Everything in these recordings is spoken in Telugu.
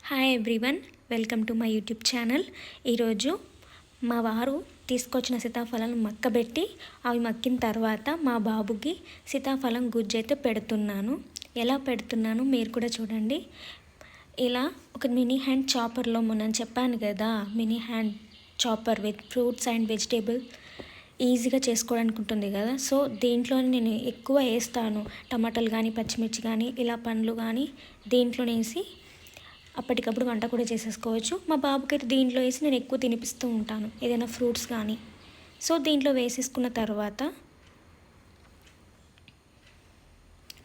Hi everyone, welcome to my YouTube channel. ఈరోజు మా వారు తీసుకొచ్చిన సీతాఫలం మక్కబెట్టి అవి మక్కిన తర్వాత మా బాబుకి సీతాఫలం గుజ్జైతే పెడుతున్నాను. ఎలా పెడుతున్నాను మీరు కూడా చూడండి. ఇలా ఒక మినీ హ్యాండ్ చాపర్లో మొన్న చెప్పాను కదా, mini hand chopper with fruits and vegetable ఈజీగా చేసుకోవడానికి ఉంటుంది కదా. సో దీంట్లో నేను ఎక్కువ వేస్తాను, టమాటాలు కానీ పచ్చిమిర్చి కానీ ఇలా పండ్లు కానీ దీంట్లో వేసి అప్పటికప్పుడు వంట కూడా చేసేసుకోవచ్చు. మా బాబుకి అయితే దీంట్లో వేసి నేను ఎక్కువ తినిపిస్తూ ఉంటాను, ఏదైనా ఫ్రూట్స్ కానీ. సో దీంట్లో వేసేసుకున్న తర్వాత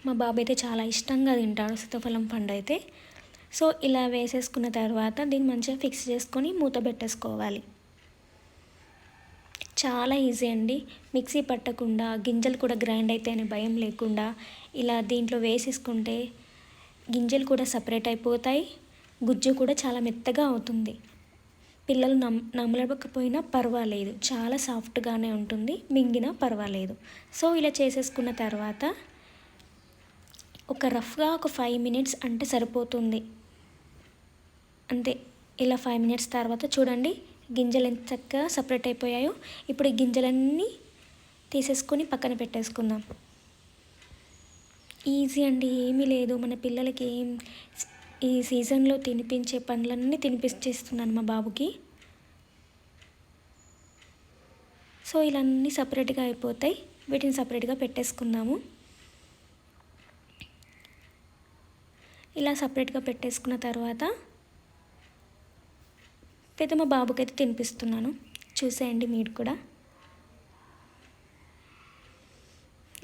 మా బాబు అయితే చాలా ఇష్టంగా తింటాడు సీతాఫలం పండు అయితే. సో ఇలా వేసేసుకున్న తర్వాత దీన్ని మంచిగా ఫిక్స్ చేసుకొని మూత పెట్టేసుకోవాలి. చాలా ఈజీ అండి, మిక్సీ పట్టకుండా గింజలు కూడా గ్రైండ్ అయితే అనే భయం లేకుండా ఇలా దీంట్లో వేసేసుకుంటే గింజలు కూడా సపరేట్ అయిపోతాయి, గుజ్జు కూడా చాలా మెత్తగా అవుతుంది. పిల్లలు నమలకపోయినా పర్వాలేదు, చాలా సాఫ్ట్గానే ఉంటుంది, మింగినా పర్వాలేదు. సో ఇలా చేసేసుకున్న తర్వాత రఫ్గా ఒక 5 మినిట్స్ అంటే సరిపోతుంది అంతే. ఇలా 5 మినిట్స్ తర్వాత చూడండి గింజలు ఎంత చక్కగా సపరేట్ అయిపోయాయో. ఇప్పుడు ఈ గింజలన్నీ తీసేసుకొని పక్కన పెట్టేసుకుందాం. ఈజీ అండి, ఏమీ లేదు. మన పిల్లలకి ఈ సీజన్లో తినిపించే పండ్లన్నీ తినిపించేస్తున్నాను మా బాబుకి. సో ఇలా అన్నీ సపరేట్గా అయిపోతాయి, వీటిని సపరేట్గా పెట్టేసుకుందాము. ఇలా సపరేట్గా పెట్టేసుకున్న తర్వాత మా బాబుకి అయితే తినిపిస్తున్నాను, చూసేయండి మీరు కూడా.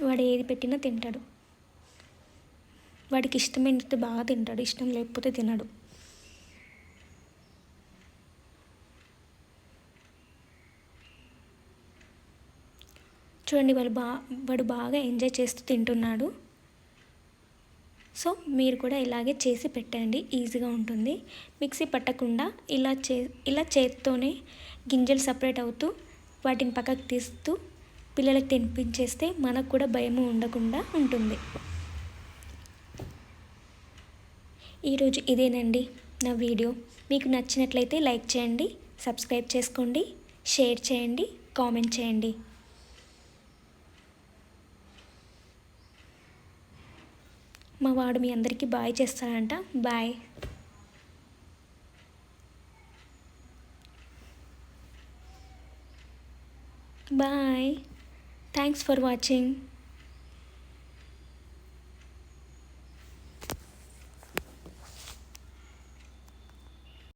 వాడు ఏది పెట్టినా తింటాడు, వాడికి ఇష్టమైనది బాగా తింటాడు, ఇష్టం లేకపోతే తినడు. చూడండి వాడు బాగా ఎంజాయ్ చేస్తూ తింటున్నాడు. సో మీరు కూడా ఇలాగే చేసి పెట్టండి, ఈజీగా ఉంటుంది. మిక్సీ పట్టకుండా ఇలా చేత్తోనే గింజలు సపరేట్ అవుతూ వాటిని పక్కకు తీస్తూ పిల్లలకి తినిపించేస్తే మనకు కూడా భయము ఉండకుండా ఉంటుంది. ఈరోజు ఇదేనండి నా వీడియో. మీకు నచ్చినట్లయితే లైక్ చేయండి, సబ్స్క్రైబ్ చేసుకోండి, షేర్ చేయండి, కామెంట్ చేయండి. మా వాడు మీ అందరికీ బాయ్ చేస్తాడంట. Bye bye, thanks for watching.